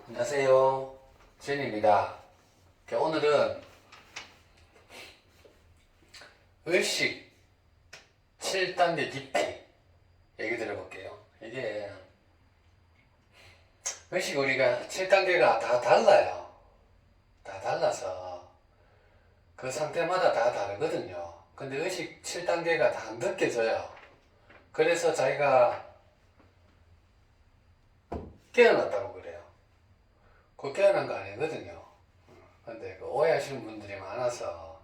안녕하세요. 지현입니다. 오늘은 의식 7단계 깊이 얘기 드려볼게요. 이게 의식 우리가 7단계가 다 달라요. 다 달라서 그 상태마다 다 다르거든요. 근데 의식 7단계가 다 느껴져요. 그래서 자기가 깨어났다고 그래요. 그 깨어난 거 아니거든요. 근데 그 오해하시는 분들이 많아서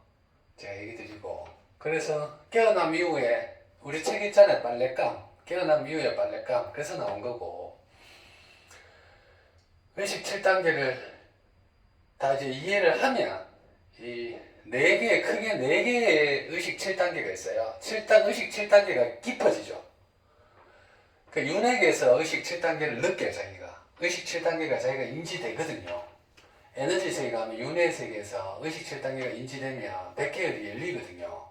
제가 얘기 드리고, 그래서 깨어남 이후에 우리 책 있잖아요. 빨랫감. 깨어남 이후에 빨랫감. 그래서 나온 거고, 의식 7단계를 다 이제 이해를 하면 이 크게 네 개의 의식 7단계가 있어요. 의식 7단계가 깊어지죠. 그 윤회계에서 의식 7단계를 느껴요. 자기가 의식 7단계가 자기가 인지되거든요. 에너지 세계가 하면 윤회 세계에서 의식 7단계가 인지되면 백계열이 열리거든요.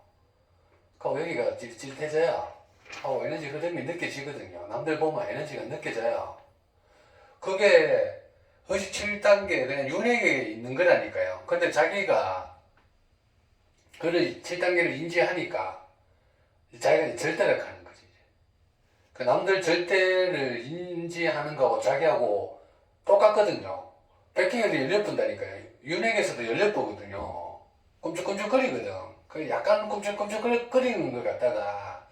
그럼 여기가 찌릿해져요. 하고 에너지 흐름이 느껴지거든요. 남들 보면 에너지가 느껴져요. 그게 의식 7단계 그냥 윤회계에 있는 거라니까요. 근데 자기가 그를 7단계를 인지하니까 자기가 절대력하는 거지. 그 남들 절대를 인지하는 거하고 자기하고 똑같거든요. 백혈이 18분다니까요. 윤핵에서도 18보거든요. 끔찍끔찍거리거든. 그 약간 끔찍끔찍거리는 것 같다가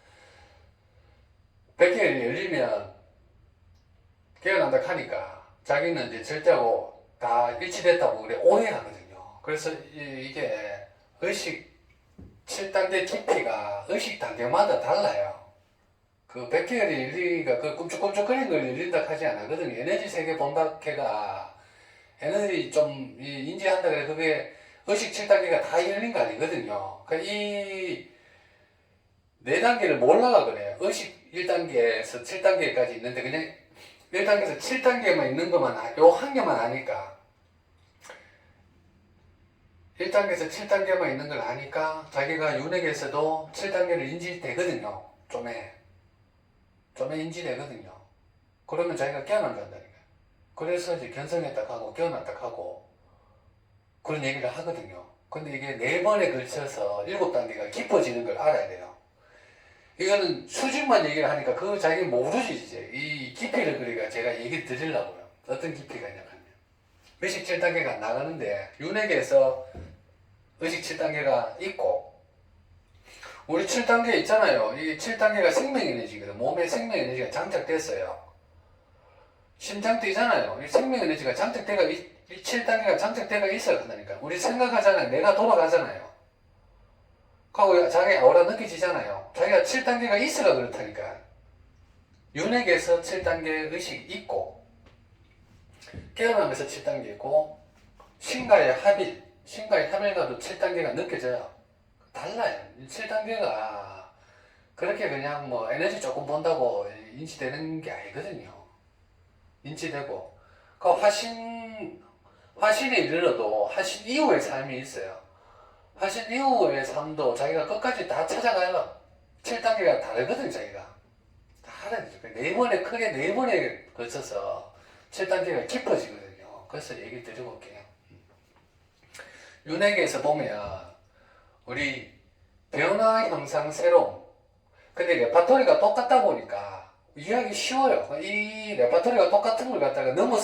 백혈이 열리면 깨어난다 하니까 자기는 이제 절대하고 다 일치됐다고 그래 오해하거든요. 그래서 이게 의식 7단계 깊이가 의식 단계마다 달라요. 그 백혈이 열리가 그 끔찍끔찍거리는 걸 열린다 하지 않거든요. 에너지 세계 본다 해가 에너지 좀 인지한다 그래 그게 의식 7단계가 다 열린 거 아니거든요. 그러니까 이 4단계를 몰라가 그래요. 의식 1단계에서 7단계까지 있는데 그냥 1단계에서 7단계만 있는 것만 요 한 개만 아니까 1단계에서 7단계만 있는 걸 아니까 자기가 윤회계에서도 7단계를 인지되거든요. 좀에 인지되거든요. 그러면 자기가 깨어난다니까요. 그래서 이제 견성했다 하고 깨어났다 하고 그런 얘기를 하거든요. 근데 이게 4번에 걸쳐서 7단계가 깊어지는 걸 알아야 돼요. 이거는 수직만 얘기를 하니까 그거 자기 모르지 이제. 이 깊이를 그러니까 제가 얘기를 드리려고요. 어떤 깊이가 있냐면 의식 7단계가 나가는데 윤회계에서 의식 7단계가 있고 우리 7단계 있잖아요. 이게 7단계가 생명에너지거든. 몸에 생명에너지가 장착됐어요. 심장 뛰잖아요. 이 생명에너지가 장착돼가 이 7단계가 장착돼가 있어야 한다니까. 우리 생각하잖아요. 내가 돌아가잖아요. 하고 자기 아우라 느껴지잖아요. 자기가 7단계가 있어가 그렇다니까. 윤핵에서 7단계 의식이 있고 깨어나면서 7단계 있고 신과의 합일과도 7단계가 느껴져요. 달라요. 7단계가 그렇게 그냥 뭐 에너지 조금 본다고 인지되는 게 아니거든요. 인지되고 그 화신에 이르러도 화신 이후의 삶이 있어요. 화신 이후의 삶도 자기가 끝까지 다 찾아가요. 7단계가 다르거든 자기가. 다르죠. 크게 4번에 걸쳐서 7단계가 깊어지거든요. 그래서 얘기 드려볼게요. 윤회계에서 보면 우리 변화 형상 새로움. 근데 레파토리가 똑같다 보니까 이해하기 쉬워요. 이 레파토리가 똑같은 걸 갖다가 너무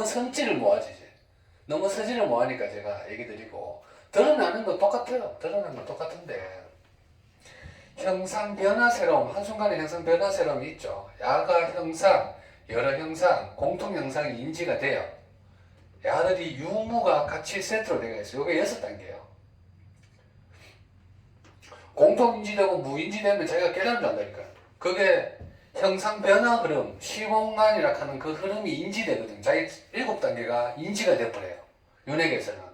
성질을 모아지지. 너무 서지를 모아니까 제가 얘기 드리고 드러나는 건 똑같아요. 드러나는 건 똑같은데 형상 변화 새로움, 한순간에 형상 변화 새로움이 있죠. 야가 형상, 여러 형상, 공통 형상이 인지가 돼요. 야들이 유무가 같이 세트로 되어 있어요. 이게 6단계예요. 공통 인지되고 무인지되면 자기가 깨달은 줄 안다니까요. 그게 형상 변화 흐름, 시공간이라 하는 그 흐름이 인지되거든요. 자기 7단계가 인지가 돼버려요. 윤회계에서는.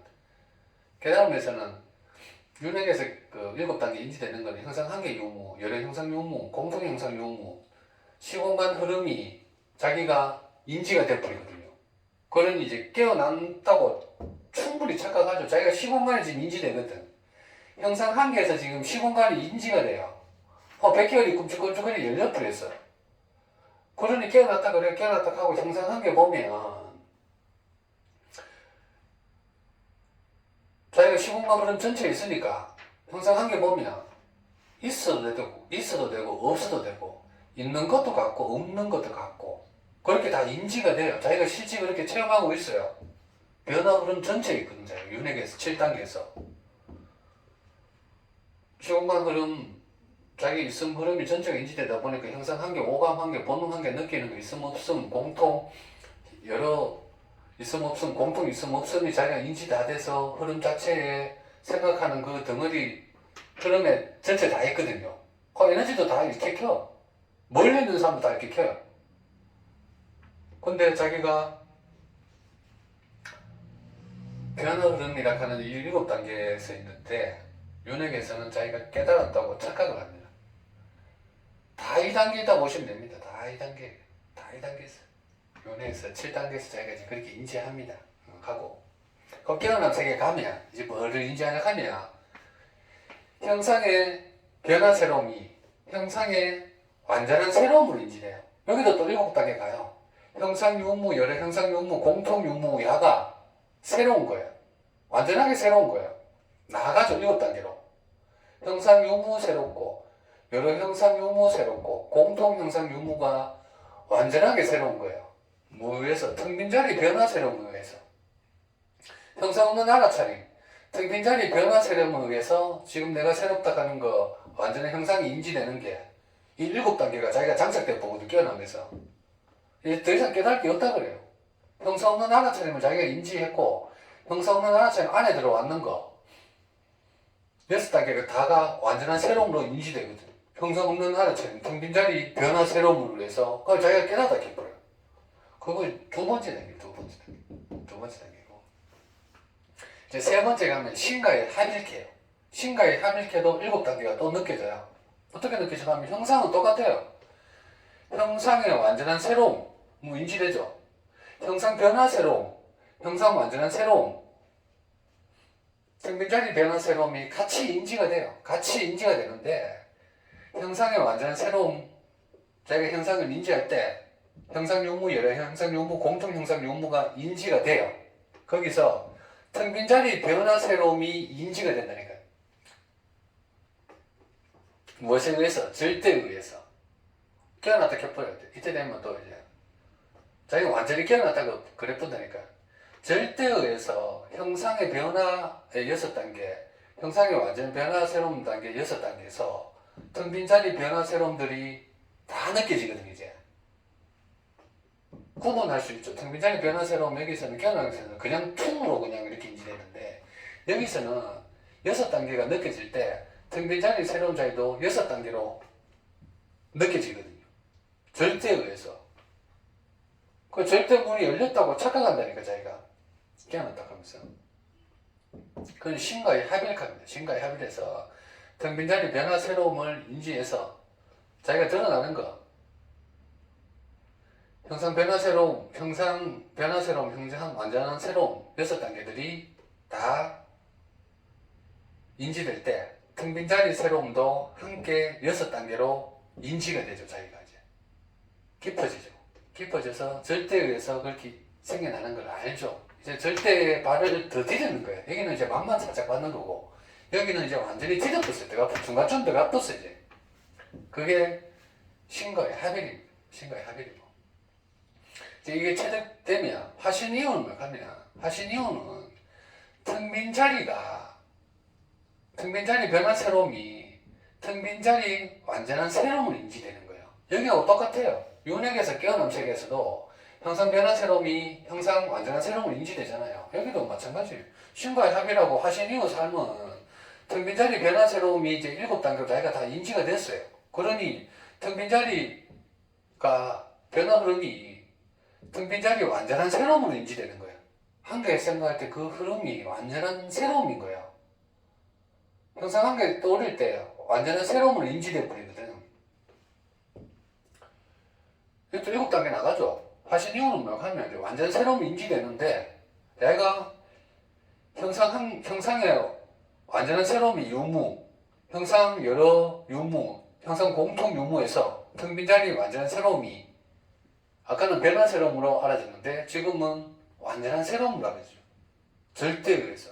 깨달음에서는 윤회계에서 그 7단계 인지되는 거는 형상 한계 유무, 여러 형상 유무, 공통 형상 유무, 시공간 흐름이 자기가 인지가 돼버리거든요. 그러니 이제 깨어난다고 충분히 착각하죠. 자기가 시공간이 지금 인지되거든. 형상 한계에서 지금 시공간이 인지가 돼요. 백혈이 꿈틀꿈틀거리 열려버렸어요. 그러니 깨어났다 그래 깨어났다 하고 형상 한계 보면 자기가 시공간 흐름 전체에 있으니까 형상 한 개 보면 있어도 되고 없어도 되고 있는 것도 같고 없는 것도 같고 그렇게 다 인지가 돼요. 자기가 실제 그렇게 체험하고 있어요. 변화 흐름 전체에 있거든요. 윤회계에서 7단계에서 시공간 흐름 자기 있음 흐름이 전체가 인지되다 보니까 형상 한 개, 오감 한 개, 본능 한 개 느끼는 거 있음 없음 공통 여러 있음 없음 공통 있음 없음이 자기가 인지 다 돼서 흐름 자체에 생각하는 그 덩어리 흐름에 전체 다 있거든요. 그 에너지도 다 이렇게 켜. 멀리 있는 사람도 다 이렇게 켜요. 근데 자기가 변화 흐름이라 하는 이 7단계에서 있는데 윤회계에서는 자기가 깨달았다고 착각을 합니다. 다 2단계다 보시면 됩니다. 다 2단계. 다 2단계에서. 윤회에서 7단계에서 자기가 이제 그렇게 인지합니다. 하고. 그 깨어난 세계에 가면, 이제 뭐를 인지하냐 하면, 형상의 변화 새로움이 형상의 완전한 새로움을 인지해요. 여기도 또 7단계 가요. 형상 유무, 여러 형상 유무, 공통 유무, 야가 새로운 거예요. 완전하게 새로운 거예요. 나아가죠. 7단계로. 형상 유무 새롭고, 여러 형상 유무 새롭고, 공통 형상 유무가 완전하게 새로운 거예요. 뭐에서? 텅 빈 자리 변화 새로움에 의해서. 형상 없는 알아차림. 텅 빈 자리 변화 새로움에 의해서 지금 내가 새롭다 하는 거 완전히 형상이 인지되는 게 이 7단계가 자기가 장착돼 보거든. 깨어나면서. 이제 더 이상 깨달을 게 없다 그래요. 형상 없는 알아차림을 자기가 인지했고 형상 없는 알아차림 안에 들어왔는 거 6단계가 다가 완전한 새로움으로 인지되거든. 형상 없는 알아차림, 텅 빈 자리 변화 새로움으로 해서 그걸 자기가 깨닫다 해버려요. 그걸 두 번째 단계, 두 번째 단계고. 이제 세 번째 가면 신과의 합일케요. 신과의 합일케도 7단계가 또 느껴져요. 어떻게 느껴지냐 하면 형상은 똑같아요. 형상의 완전한 새로움, 인지되죠. 형상 변화 새로움, 형상 완전한 새로움, 텅 빈 자리 변화 새로움이 같이 인지가 돼요. 같이 인지가 되는데 형상의 완전한 새로움, 자기가 형상을 인지할 때 형상 유무, 여러 형상 유무, 공통 형상 유무가 인지가 돼요. 거기서 텅 빈 자리 변화 새로움이 인지가 된다니까요. 무엇에 의해서? 절대에 의해서. 깨어났다 켜버려야 돼. 이때 되면 또 이제 자기가 완전히 깨어났다고 그래 본다니까. 절대에 의해서 형상의 변화의 6단계, 형상의 완전 변화 새로움 단계 6단계에서 텅 빈 자리 변화 새로움들이 다 느껴지거든요. 이제 구분할 수 있죠. 텅 빈 자리 변화 새로움 여기서는 깨어나기서는 그냥 퉁으로 그냥 이렇게 인지되는데 여기서는 6단계가 느껴질 때 텅 빈 자리 새로운 자리도 6단계로 느껴지거든요. 절대에 의해서. 그 절대 문이 열렸다고 착각한다니까 자기가. 깨어났다 하면서. 그건 신과의 합일카입니다. 신과의 합일에서 텅 빈 자리 변화 새로움을 인지해서 자기가 드러나는 거. 형상 변화 새로움, 형상 변화 새로움, 형상 완전한 새로움 6단계들이 다 인지될 때 텅 빈 자리 새로움도 함께 6단계로 인지가 되죠. 자기가 이제 깊어지죠. 깊어져서 절대에 의해서 그렇게 생겨나는 걸 알죠. 이제 절대의 발을 더 디디는 거예요. 여기는 이제 맛만 살짝 받는 거고 여기는 이제 완전히 디뎌버렸어요. 중간쯤 들어갔었어요. 이제 그게 신과의 합일입니다. 신과의 합일이고 이제 이게 체득되면 화신이온을 가면 화신이온은 텅 빈 자리 변화 새로움이 텅 빈 자리 완전한 새로움을 인지되는 거예요. 여기하고 똑같아요. 윤회계에서 깨어남 세계에서도 형상 변화 새로움이 형상 완전한 새로움을 인지되잖아요. 여기도 마찬가지예요. 신과의 합이라고 화신 이후 삶은 텅 빈 자리 변화 새로움이 이제 7단계로 자기가 다 인지가 됐어요. 그러니 텅 빈 자리가 변화 흐름이 텅 빈 자리 완전한 새로움으로 인지되는 거예요. 한계에 생각할 때 그 흐름이 완전한 새로움인 거예요. 형상 한계 떠오를 때 완전한 새로움으로 인지돼 버리거든. 이것도 7단계 나가죠. 화신 이후는 뭐 하면 이제 완전 새로움이 인지되는데 내가 형상의 완전한 새로움이 유무, 형상 여러 유무, 형상 공통 유무에서 텅 빈 자리 완전한 새로움이 아까는 변화 새로움으로 알아졌는데 지금은 완전한 새로움으로 알아지죠. 절대에 의해서.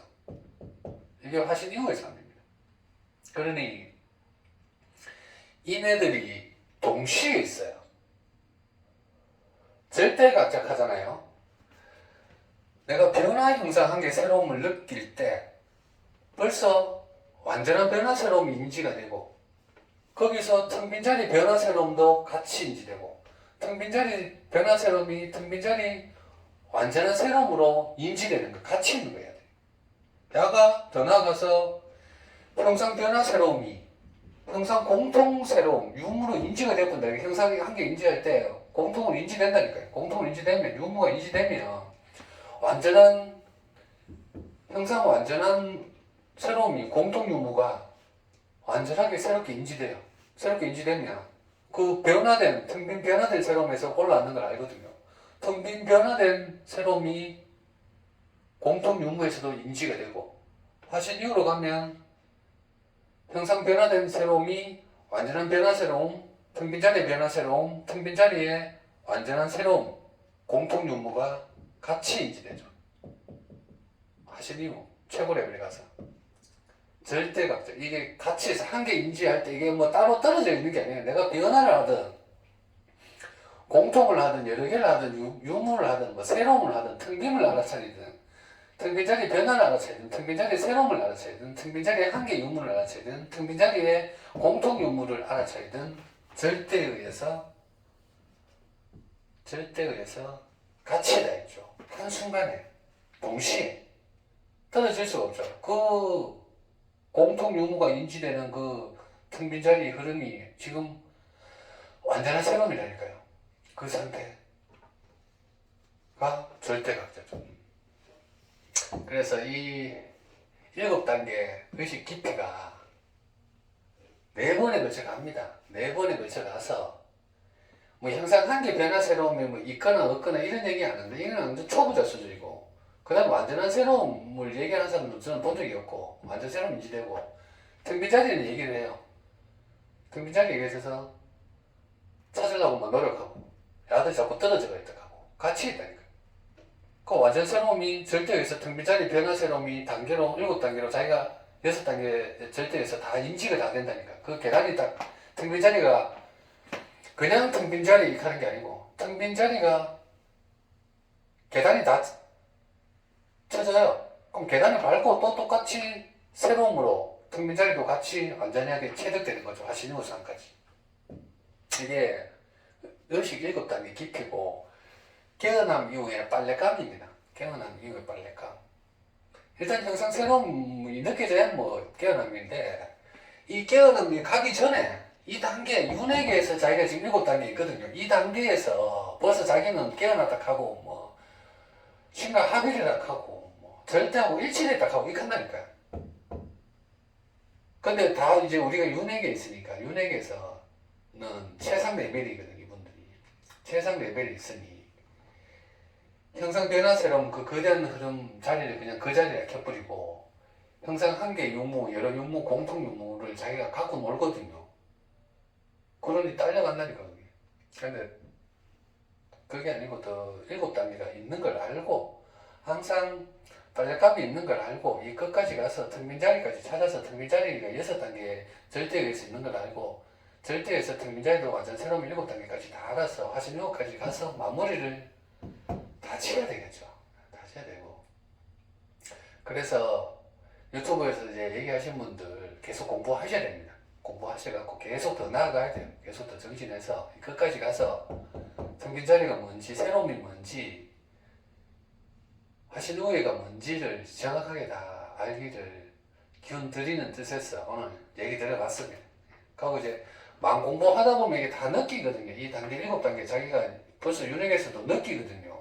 이게 화신 이후의 삶입니다. 그러니 이네들이 동시에 있어요. 절대각작하잖아요. 내가 변화 형상 한 개 새로움을 느낄 때 벌써 완전한 변화 새로움이 인지가 되고, 거기서 텅 빈 자리 변화 새로움도 같이 인지되고, 텅 빈 자리 변화 새로움이 텅 빈 자리 완전한 새로움으로 인지되는 거 같이 있는 거야. 야가 더 나아가서 형상 변화 새로움이 형상 공통 새로움 유무로 인지가 되었다. 형상이 한 개 인지할 때 공통으로 인지된다니까요. 공통으로 인지되면, 유무가 인지되면 완전한 형상 완전한 새로움이 공통 유무가 완전하게 새롭게 인지돼요. 새롭게 인지되면 그 변화된 텅 빈 변화된 새로움에서 올라왔는 걸 알거든요. 텅 빈 변화된 새로움이 공통 유무에서도 인지가 되고, 화신 이후로 가면 형상 변화된 새로움이 완전한 변화 새로움, 텅 빈 자리의 변화 새로움, 텅 빈 자리의 완전한 새로움, 공통 유무가 같이 인지되죠. 화신 이후 최고 레벨에 가서 절대각적, 이게 같이 해서 한 개 인지할 때 이게 뭐 따로 떨어져 있는 게 아니에요. 내가 변화를 하든 공통을 하든 여러 개를 하든 유무를 하든 뭐 새로움을 하든 텅 빈을 알아차리든 텅 빈 자리 변화를 알아차리든 텅 빈 자리의 새로움을 알아차리든 텅 빈 자리의 한 개 유무를 알아차리든 텅 빈 자리의 공통 유무를 알아차리든 절대에 의해서 같이 다 있죠. 한순간에 동시에 떨어질 수가 없죠. 그 공통 유무가 인지되는 그 텅 빈 자리의 흐름이 지금 완전한 새로움이라니까요. 그 상태가 절대각자죠. 그래서 이 7단계 의식 깊이가 4번에 걸쳐 갑니다. 4번에 걸쳐 가서 뭐 형상 한 개 변화 새로움이 뭐 있거나 없거나 이런 얘기 안 하는데, 이건 완전 초보자 수준이고, 그 다음 완전한 새로움을 얘기하는 사람도 저는 본 적이 없고, 완전 새로움 인지되고, 텅 빈 자리는 얘기를 해요. 텅 빈 자리에 있어서 찾으려고 막 노력하고, 야들 자꾸 떨어져가 있다 하고, 같이 있다니까. 그 완전 새로움이 절대에서 텅 빈 자리 변화 새로움이 단계로, 7단계로 자기가 6단계 절대에서 다 인지가 다 된다니까. 그 계단이 딱, 텅 빈 자리가 그냥 텅 빈 자리 이렇게 하는 게 아니고, 텅 빈 자리가 계단이 다 쳐져요. 그럼 계단을 밟고 또 똑같이 새로움으로 텅 빈 자리도 같이 완전하게 체득되는 거죠. 하시는 우상까지. 이게 의식 7단계 깊이고, 깨어남 이후에 빨래감입니다. 깨어남 이후에 빨래감. 일단 형상 새로움이 느껴져야 뭐 깨어남인데, 이 깨어남이 가기 전에 이 단계, 윤회계에서 자기가 지금 7단계 있거든요. 이 단계에서 벌써 자기는 깨어났다 하고, 뭐, 신과 합일이라 하고, 뭐, 절대하고 일치했다 하고, 이렇게 한다니까요. 근데 다 이제 우리가 윤회계에 있으니까, 윤회계에서는 최상 레벨이거든요, 이분들이. 최상 레벨이 있으니, 형상 변화 새로움 그 거대한 흐름 자리를 그냥 그 자리에 켜버리고, 형상 한 개 유무, 여러 유무, 공통 유무를 자기가 갖고 놀거든요. 그러니 딸려간다니까, 그게. 근데 그게 아니고 더 7단계가 있는 걸 알고, 항상 빨래감이 있는 걸 알고, 이 끝까지 가서 텅 빈 자리까지 찾아서 텅 빈 자리가 6단계 절대에서 있는 걸 알고, 절대에서 텅 빈 자리도 완전 새로운 7단계까지 다 알아서 화신 6까지 가서 마무리를 다 지어야 되겠죠. 다 지어야 되고. 그래서 유튜브에서 이제 얘기하신 분들 계속 공부하셔야 됩니다. 공부하셔갖고 계속 더 나아가야 돼요. 계속 더 정진해서 끝까지 가서 텅 빈 자리가 뭔지, 새로움이 뭔지, 화신 우회가 뭔지를 정확하게 다 알기를 기운 드리는 뜻에서 오늘 얘기 드려봤습니다. 그리고 이제 막 공부하다 보면 이게 다 느끼거든요. 이 단계 7단계 자기가 벌써 윤회에서도 느끼거든요.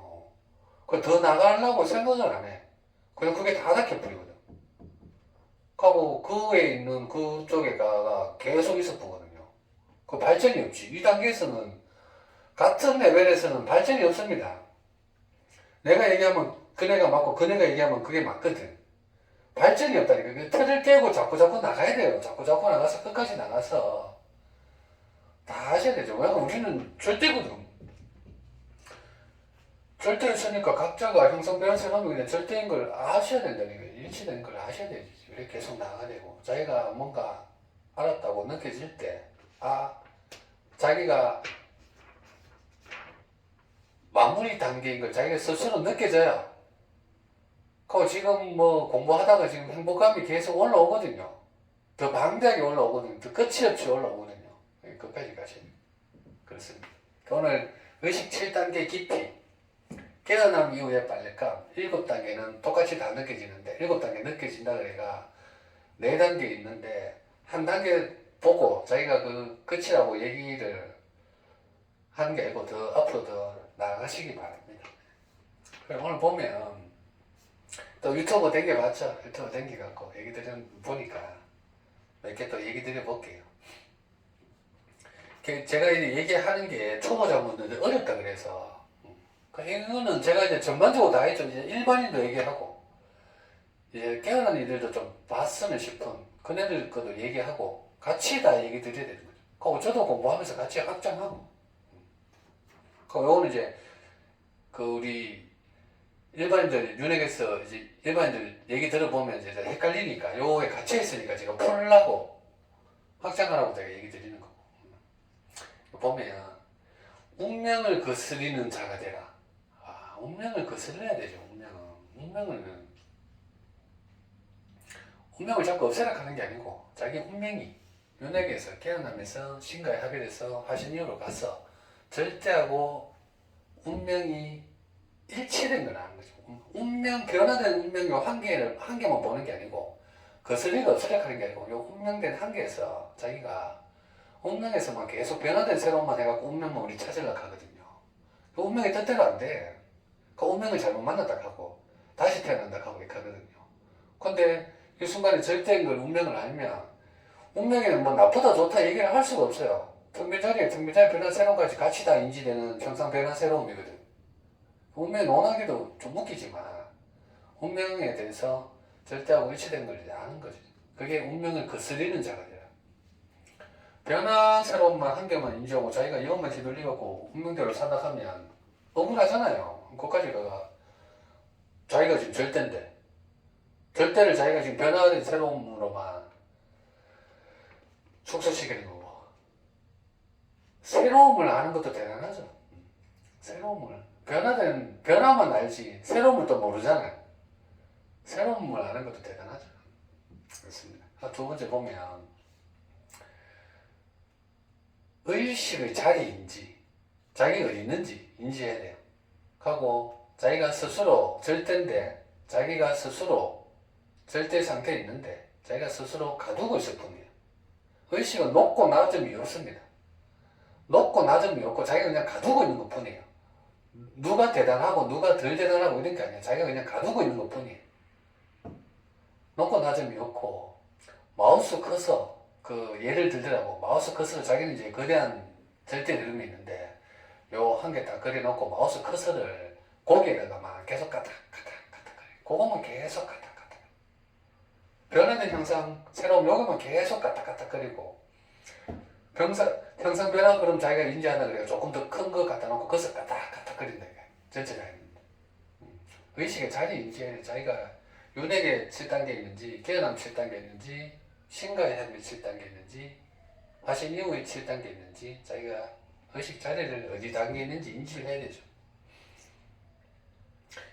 그 더 나가려고 생각을 안 해. 그냥 그게 다 닫혀버리거든. 하고 그 외에 있는 그쪽에가 계속 있어보거든요. 그 발전이 없지. 이 단계에서는 같은 레벨에서는 발전이 없습니다. 내가 얘기하면 그네가 맞고 그네가 얘기하면 그게 맞거든. 발전이 없다니까. 그 틀을 깨고 자꾸 나가야 돼요. 자꾸 나가서 끝까지 나가서 다 하셔야 되죠. 왜냐면 우리는 절대거든. 절대를 쓰니까 각자가 형성 변화를 하면 그냥 절대인 걸 아셔야 된다는 거예요. 일치된 걸 아셔야 되지. 이렇게 계속 나가야 되고 자기가 뭔가 알았다고 느껴질 때 자기가 마무리 단계인 걸 자기가 스스로 느껴져요. 그리고 지금 뭐 공부하다가 지금 행복감이 계속 올라오거든요. 더 방대하게 올라오거든요. 더 끝이 없이 올라오거든요. 끝까지 가셔야 돼요. 그렇습니다. 오늘 의식 7단계 깊이 깨어남 이후에 빨래감 7단계는 똑같이 다 느껴지는데 7단계 느껴진다 그래가 4단계 있는데 한 단계 보고 자기가 그 끝이라고 얘기를 하는 게 아니고 더 앞으로 더 나아가시기 바랍니다. 오늘 보면 또 유튜브 댕겨봤죠? 유튜브 댕겨갖고 얘기 보니까 몇 개 또 얘기 드려볼게요. 제가 이제 얘기하는 게 초보자분들 어렵다 그래서 이거는 제가 이제 전반적으로 다 했죠. 이제 일반인도 얘기하고 이제 깨어난 이들도 좀 봤으면 싶은 그네들 것도 얘기하고 같이 다 얘기 드려야 되는 거죠. 그리고 저도 공부하면서 같이 확장하고 그리고 요거는 이제 그 우리 일반인들 윤핵에서 이제 일반인들 얘기 들어보면 이제 헷갈리니까 요에 갇혀 있으니까 제가 풀라고 확장하라고 제가 얘기 드리는 거고 보면 운명을 거스리는 자가 되라. 운명을 거슬러야 되죠. 운명을 자꾸 없애라 하는 게 아니고 자기 운명이 윤핵에서 깨어나면서 신과에 합의돼서 화신이유로 가서 절대하고 운명이 일치된 건 아닌 거죠. 변화된 운명의 한계만 보는 게 아니고 거슬리고 없애라 하는 게 아니고 요 운명된 한계에서 자기가 운명에서만 계속 변화된 새로운만 해갖고 운명만 우리 찾으려고 하거든요. 그 운명의 뜻대로 안 돼. 그 운명을 잘못 만났다 하고 다시 태어난다 하고 이렇게 하거든요. 근데 이 순간에 절대인 걸 운명을 알면 운명에는 뭐 나쁘다 좋다 얘기를 할 수가 없어요. 텅빈자리에 변화 새로움까지 같이 다 인지되는 평상 변화 새로움이거든. 운명에 논하기도 좀 웃기지만 운명에 대해서 절대하고 일치된 걸 아는 거지. 그게 운명을 거스리는 자가 돼요. 변화 새로움만 한 개만 인지하고 자기가 이것만 휘둘리고 운명대로 살아가면 억울하잖아요. 그까지가 자기가 지금 절대인데 절대를 자기가 지금 변화된 새로움으로만 축소시키는 거고 새로움을 아는 것도 대단하죠. 새로움을 변화만 알지 새로움을 또 모르잖아요. 새로움을 아는 것도 대단하죠. 그렇습니다. 두 번째 보면 의식의 자리인지 자기가 어디 있는지 인지해야 돼요. 하고 자기가 스스로 절대인데 자기가 스스로 절대 상태에 있는데 자기가 스스로 가두고 있을 뿐이에요. 의식은 높고 낮음이 없습니다. 높고 낮음이 없고 자기가 그냥 가두고 있는 것 뿐이에요. 누가 대단하고 누가 덜 대단하고 이런 게 아니에요. 자기가 그냥 가두고 있는 것 뿐이에요. 높고 낮음이 없고 마우스 커서 그 예를 들더라고 마우스 커서 자기는 이제 거대한 절대 흐름이 있는데 요 한 개 딱 그려놓고 마우스 커서를 고개에다가 막 계속 까닥 그거만 계속 까닥 변화된 형상 새로운 요거만 계속 까닥 그리고 형상 변화 그럼 자기가 인지하나 그래요. 조금 더 큰 거 갖다 놓고 거기서 까닥 그린다 이게 전체가 있는데 의식의 자리 인지해 자기가 윤핵의 7단계 있는지 깨어남 7단계 있는지 신과의 합의 7단계 있는지 화신 이후의 7단계 있는지 자기가 의식 자리를 어디 단계에 있는지 인지를 해야 되죠.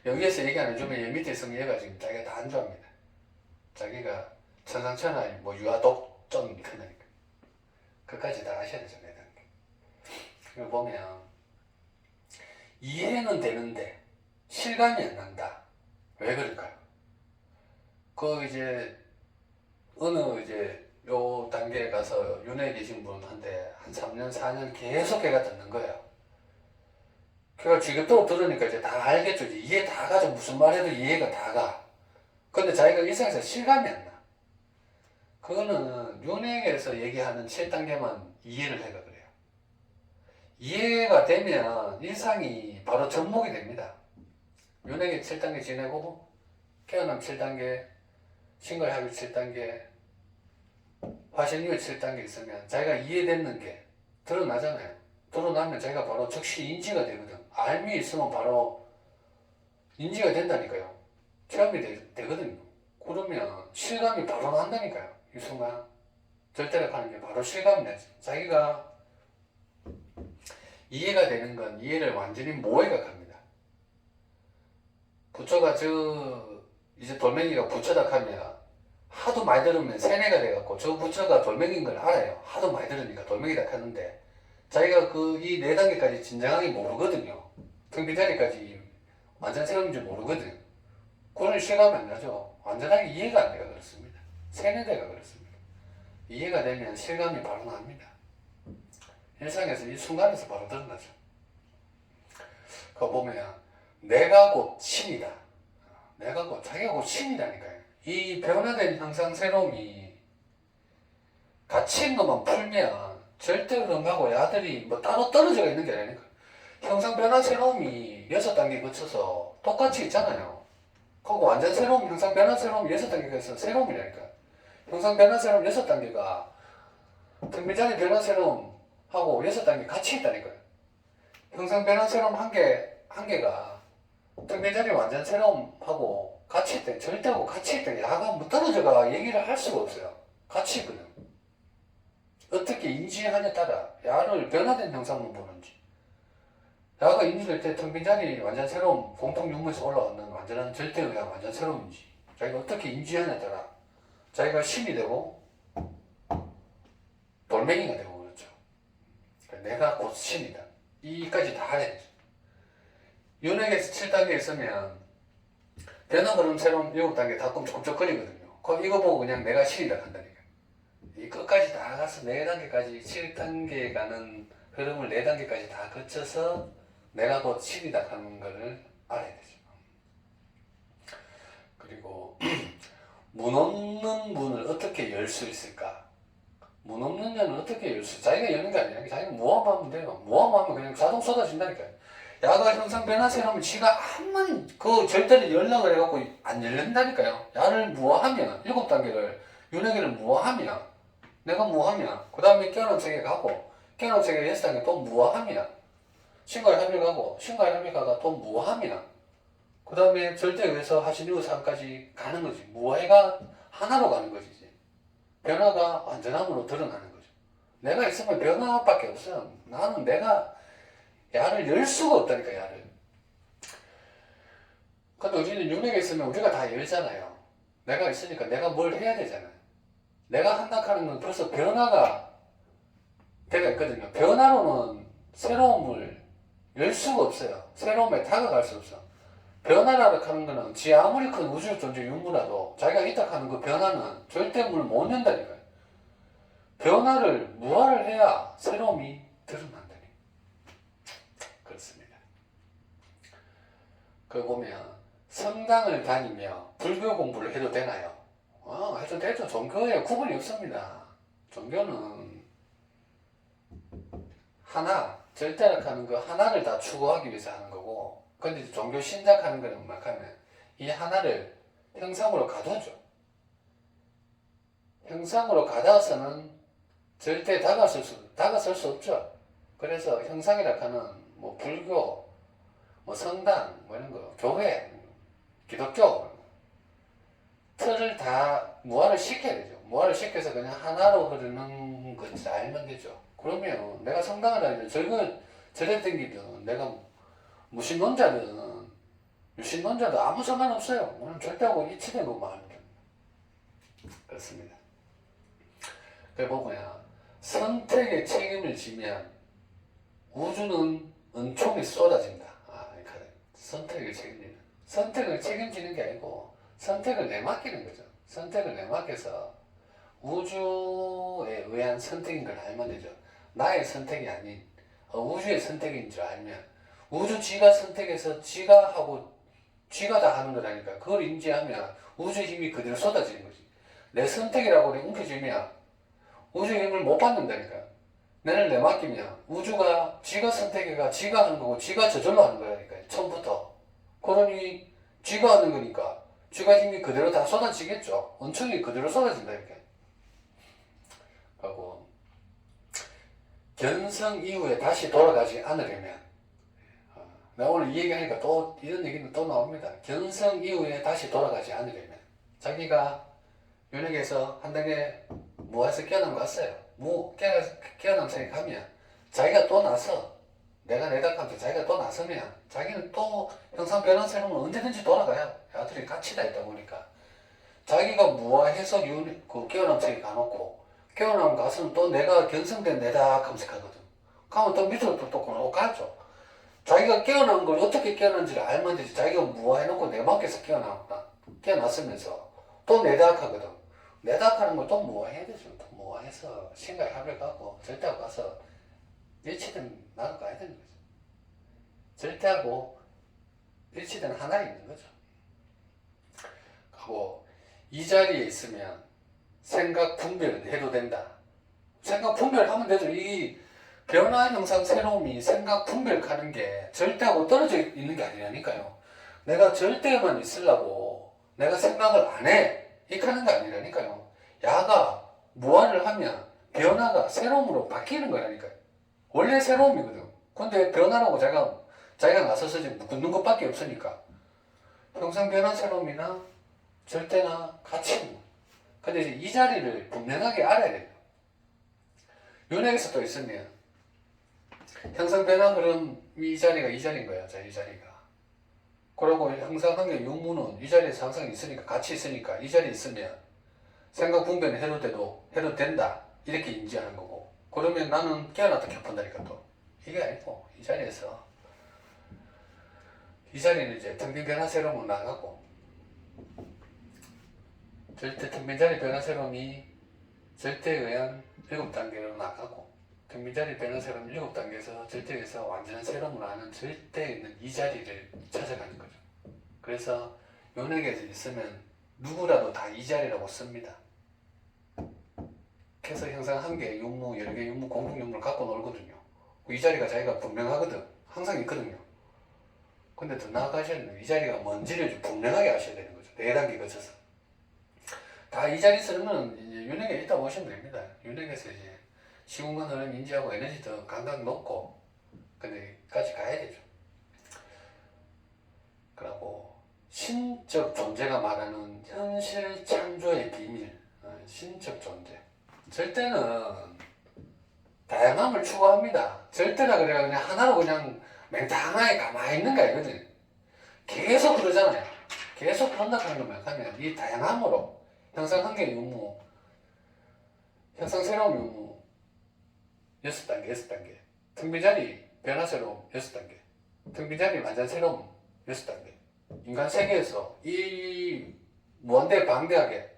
여기에서 얘기 안 해주면 얘 밑에 있으면 얘가 지금 자기가 다 안 좋아합니다. 자기가 천상천하의 뭐 유아독점이 큰다니까. 그까지 다 아셔야 되죠. 내 단계. 이걸 보면 이해는 되는데 실감이 안 난다. 왜 그럴까요? 이제 어느 이제 요 단계에 가서 윤회에 계신 분한테 한 3년, 4년 계속 걔가 듣는 거예요. 걔가 지겹도록 들으니까 이제 다 알겠죠. 이제 이해 다 가죠. 무슨 말 해도 이해가 다 가. 근데 자기가 일상에서 실감이 안 나. 그거는 윤회에서 얘기하는 7단계만 이해를 해가 그래요. 이해가 되면 일상이 바로 접목이 됩니다. 윤회의 7단계 지내고 깨어남 7단계 신과의 합의 7단계 화신 이후 7단계 있으면 자기가 이해되는 게 드러나잖아요. 드러나면 자기가 바로 즉시 인지가 되거든. 알미 있으면 바로 인지가 된다니까요. 체험이 되거든요. 그러면 실감이 바로 난다니까요. 이 순간 절대력 하는 게 바로 실감이 나죠. 자기가 이해가 되는 건 이해를 완전히 모해각합니다. 부처가 이제 돌멩이가 부처다 하면 하도 많이 들으면 세뇌가 돼갖고 저 부처가 돌멩이인 걸 알아요. 하도 많이 들으니까 돌멩이다 하는데 자기가 이 4단계까지 진정하게 모르거든요. 등비자리까지 완전 새로운 줄 모르거든. 그런 실감이 안 나죠. 완전하게 이해가 안 돼가 그렇습니다. 세뇌돼가 그렇습니다. 이해가 되면 실감이 바로 납니다. 일상에서 이 순간에서 바로 드러나죠. 그거 보면 내가 곧 신이다. 자기가 곧 신이라니까요. 이 변화된 형상 새로움이 갇힌 것만 풀면 절대 흐름하고 야들이 뭐 따로 떨어져 있는 게 아니니까. 형상 변화 새로움이 6단계 거쳐서 똑같이 있잖아요. 그거 완전 새로움, 형상 변화 새로움 6단계가 있어 새로움이라니까. 형상 변화 새로움 6단계가 등비자리 변화 새로움 하고 6단계 같이 있다니까요. 형상 변화 새로움 한 개가 등비자리 완전 새로움하고 같이 있대. 절대하고 같이 있대. 야가 뭐 떨어져가 얘기를 할 수가 없어요. 같이 있거든. 어떻게 인지하냐에 따라 야를 변화된 형상만 보는지. 야가 인지될 때 등빈자리 완전 새로움, 공통육문에서 올라오는 완전한 절대의야 완전 새로움인지. 자기가 어떻게 인지하냐에 따라 자기가 신이 되고 돌멩이가 되고 그렇죠. 내가 곧 신이다. 이까지 다 해야죠. 윤회에서 7단계 있으면 변화 그럼 새로운 7단계 다 꿈쩍꿈쩍거리거든요. 그럼 이거 보고 그냥 내가 신이다 한다니까. 이 끝까지 다 가서 4단계까지 7단계 가는 흐름을 4단계까지 다 거쳐서 내가 곧 신이다 하는 것을 알아야 되죠. 그리고 문 없는 문을 어떻게 열 수 있을까? 문 없는 문을 어떻게 열 수 있을까? 자기가 여는 게 아니라 자기가 모함하면 돼요. 모함하면 그냥 자동 쏟아진다니까요. 야가 형상 변화세라면 지가 한번 그 절대로 연락을 해갖고 안 열린다니까요. 야를 무화하면 7단계를 윤회계를 무화하면 내가 무화하면 그 다음에 깨어남세계 가고 깨어남세계 6단계 또 무화하면 신과의 합일 가고 신과의 합일 가가 또 무화하면 그 다음에 절대에서 하신이우상까지 가는 거지. 무화해가 하나로 가는 거지. 이제. 변화가 완전함으로 드러나는 거죠. 내가 있으면 변화밖에 없어요. 나는 내가 야를 열 수가 없다니까, 야를. 근데 우리는 윤회가 있으면 우리가 다 열잖아요. 내가 있으니까 내가 뭘 해야 되잖아요. 내가 한다하는 건 벌써 변화가 되어 있거든요. 변화로는 새로움을 열 수가 없어요. 새로움에 다가갈 수 없어. 변화라고 하는 거는 지 아무리 큰 우주 존재 유무라도 자기가 있다 하는 그 변화는 절대 문을 못 연다니까요. 변화를 무화를 해야 새로움이 드러난다니. 그렇습니다. 그 보면 성당을 다니며 불교 공부를 해도 되나요? 해도 되죠. 종교에 구분이 없습니다. 종교는 하나, 절대락하는 그 하나를 다 추구하기 위해서 하는 거고, 근데 종교 신작하는 거는 막하면 이 하나를 형상으로 가두죠. 형상으로 가다서는 절대 다가설 수 없죠. 그래서 형상이라 하는 뭐 불교, 뭐 성당, 뭐 이런 거, 교회, 기독교 틀을 다 무화를 시켜야 되죠. 무화를 시켜서 그냥 하나로 흐르는 건지 알면 되죠. 그러면 내가 성당을 다니면 저래 땡기든 내가 무신론자든 유신론자든 아무 상관없어요. 오늘 절대하고 이치된 것만 하면 됩니다. 그렇습니다. 그래 보면 선택의 책임을 지면 우주는 은총이 쏟아진다. 그러니까 선택의 책임지는. 선택을 책임지는 게 아니고 선택을 내맡기는 거죠. 선택을 내맡겨서 우주에 의한 선택인 걸 알면 되죠. 나의 선택이 아닌 우주의 선택인 줄 알면 우주 지가 선택해서 지가 하고 지가 다 하는 거라니까. 그걸 인지하면 우주의 힘이 그대로 쏟아지는 거지. 내 선택이라고 움켜쥐면 우주의 힘을 못 받는다니까. 내를 내맡기면 우주가 지가 선택해가 지가 하는 거고 지가 저절로 하는 거라니까. 처음부터. 그러니 지가 하는 거니까 지가 힘이 그대로 다 쏟아지겠죠. 은총이 그대로 쏟아진다니까. 하고 견성 이후에 다시 돌아가지 않으려면 나 오늘 이 얘기하니까 또 이런 얘기는 또 나옵니다. 견성 이후에 다시 돌아가지 않으려면 자기가 윤핵에서 한 단계 무에서 깨어난 거 같어요. 깨어난 생각하면 자기가 또 나서 내가 내다하면서 자기가 또 나서면 자기는 또 형상 변화세로는 언제든지 돌아가요. 아들이 같이 다 있다 보니까 자기가 무아해서 그 깨어난 생각 가놓고 깨어난 가서는 또 내가 견성된 내다 하면서 가거든. 가면 또 밑으로 또 가죠. 자기가 깨어난 걸 어떻게 깨어난지를 알면 되지. 자기가 무아해놓고 내 밖에서 깨어났으면서 또 내다하거든. 내다하는 걸 또 무아해야 되죠. 또 무아해서 신가에 합을 가고 절대하고 가서 일치된 나가 가야 되는 거죠. 절대하고 일치된 하나에 있는 거죠. 하고 이 자리에 있으면 생각 분별을 해도 된다. 생각 분별하면 되죠. 이 변화 형상 새로움이 생각 분별하는 게 절대하고 떨어져 있는 게 아니라니까요. 내가 절대만 있으려고 내가 생각을 안 해. 이렇게 하는 게 아니라니까요. 야가 무한을 하면 변화가 새로움으로 바뀌는 거라니까요. 원래 새로움이거든. 근데 변화라고 자기가 나서서 지금 묶는 것밖에 없으니까. 형상 변화 새로움이나 절대나 같이. 근데 이제 이 자리를 분명하게 알아야 돼요. 윤회에서 또 있으면 형상 변화 흐름이 이 자리가 이 자리인 거야. 이 자리가. 그러고 형상 관계 유무는 이 자리에서 항상 있으니까 같이 있으니까 이 자리에 있으면 생각 분별을 해도 된다. 이렇게 인지하는 거고. 그러면 나는 깨어났다 켜본다니까 또. 이게 아니고 이 자리에서 이 자리는 이제 등빈 변화 새로움으로 나가고 절대 등빈자리 변화 새로움이 절대에 의한 7단계로 나가고 등빈자리 변화 새로움 7단계에서 절대에서 완전한 새로움을 아는 절대에 있는 이 자리를 찾아가는 거죠. 그래서 연예계에서 있으면 누구라도 다 이 자리라고 씁니다. 그래서 형상 한 개, 윤무, 여러 개 윤무, 공동 윤무를 갖고 놀거든요. 이 자리가 자기가 분명하거든. 항상 있거든요. 근데 더 나아가시려면 이 자리가 뭔지를 좀 분명하게 아셔야 되는 거죠. 4단계 거쳐서. 다 이 자리 쓰면 이제 윤회계에 있다 보시면 됩니다. 윤회계에서 이제 시공간 흐름 인지하고 에너지도 감각 높고, 근데까지 가야 되죠. 그리고 신적 존재가 말하는 현실 창조의 비밀, 신적 존재. 절대는 다양함을 추구합니다. 절대라 그래야 그냥 하나로 그냥 맹탕하게 가만히 있는 게 아니거든. 계속 그러잖아요. 계속 그런다 하는 거면 하면 이 다양함으로 형상 한개 유무, 형상 새로움 유무 6단계, 6단계, 등비자리 변화 새로움 6단계, 등비자리 완전 새로움 6단계. 인간 세계에서 이 무한대 방대하게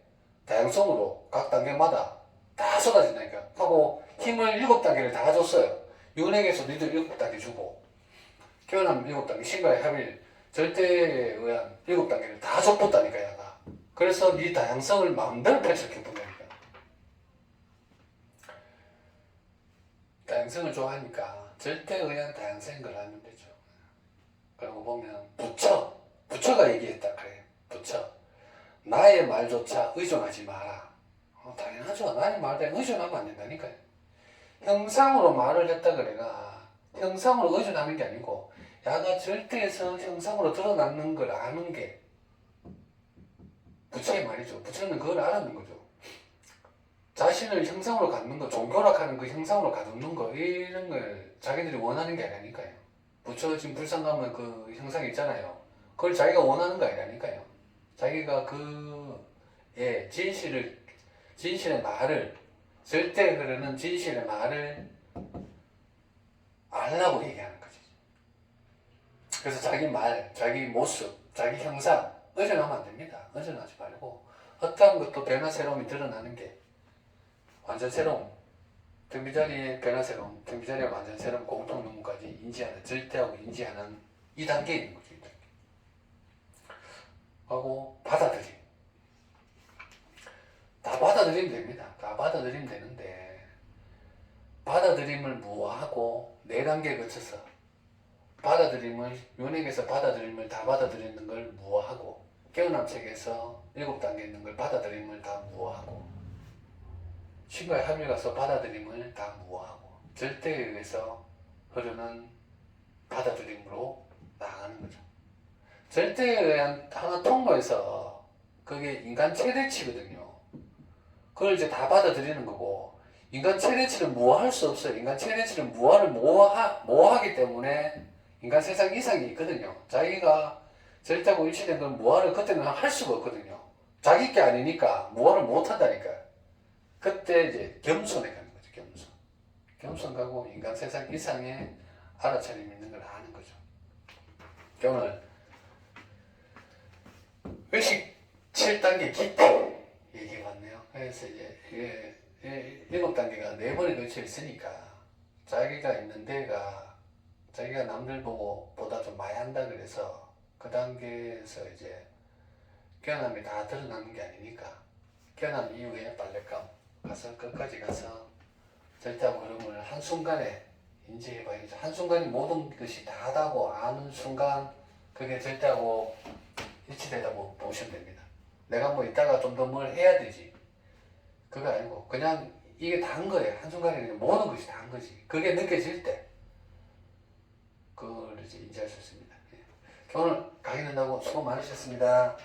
다양성으로 각 단계마다 다 쏟아진다니까. 하고 힘을 7단계를 다 줬어요. 윤회계에서 니들 7단계 주고 깨어남 7단계, 신과의 합일, 절대에 의한 7단계를 다 줬다니까 야가. 그래서 네 다양성을 마음대로 펼쳐본다니까. 다양성을 좋아하니까 절대에 의한 다양성인 걸 알면 되죠. 그리고 보면 부처가 얘기했다 그래. 부처 나의 말조차 의존하지 마라. 당연하죠. 나의 말에 의존하면 안 된다니까요. 형상으로 말을 했다 그래가 형상으로 의존하는 게 아니고 야가 절대에서 형상으로 드러나는 걸 아는 게 부처의 말이죠. 부처는 그걸 알았는 거죠. 자신을 형상으로 갖는 거, 종교락하는 그 형상으로 가두는 거, 이런 걸 자기들이 원하는 게 아니라니까요. 부처 지금 불상 가면 그 형상이 있잖아요. 그걸 자기가 원하는 거 아니라니까요. 자기가 진실의 말을, 절대 그러는 진실의 말을 알라고 얘기하는 거지. 그래서 자기 말, 자기 모습, 자기 형상, 의존하면 안 됩니다. 의존하지 말고, 어떠한 것도 변화 새로움이 드러나는 게 완전 새로움, 등비자리의 변화 새로움, 등비자리의 완전 새로움, 공통 논문까지 인지하는, 절대하고 인지하는 이 단계에 있는 거죠. 이 단계. 하고, 받아들임. 다 받아들이면 됩니다. 다 받아들이면 되는데, 받아들임을 무화하고 4단계에 거쳐서 윤회에서 받아들임을 다 받아들이는 걸 무화하고, 깨어남 책에서 7단계 있는 걸 받아들임을 다 무화하고, 신과의 합일 가서 받아들임을 다 무화하고, 절대에 의해서 흐르는 받아들임으로 나가는 거죠. 절대에 하나 통로에서 그게 인간 최대치거든요. 그걸 이제 다 받아들이는 거고, 인간 최대치는 무화할 수 없어요. 인간 최대치는 무화를 모하기 때문에 인간 세상 이상이 있거든요. 자기가 절대하고 일치된 건 무화를 그때는 할 수가 없거든요. 자기 게 아니니까 무화를 못 한다니까요. 그때 이제 겸손에 가는 거죠. 겸손. 겸손 가고 인간 세상 이상의 알아차림 있는 걸 아는 거죠. 오늘 의식 7단계 기태 얘기가 왔네요. 그래서 이제 이게 7단계가 4번에 걸쳐 있으니까 자기가 있는 데가 자기가 남들 보고 보다 좀 많이 한다 그래서 그 단계에서 이제 깨어남이 다 드러나는 게 아니니까 깨어남 이후에 빨래감 가서 끝까지 가서 절대하고 흐름을 한순간에 인지해봐야죠. 한순간이 모든 것이 다하다고 아는 순간 그게 절대하고 일치되다 보시면 됩니다. 내가 뭐 이따가 좀 더 뭘 해야 되지 그거 아니고 그냥 이게 다 한 거예요. 한순간에 그냥 모든 것이 다 한 거지. 그게 느껴질 때 그걸 이제 인지할 수 있습니다. 오늘 강의 된다고 수고 많으셨습니다.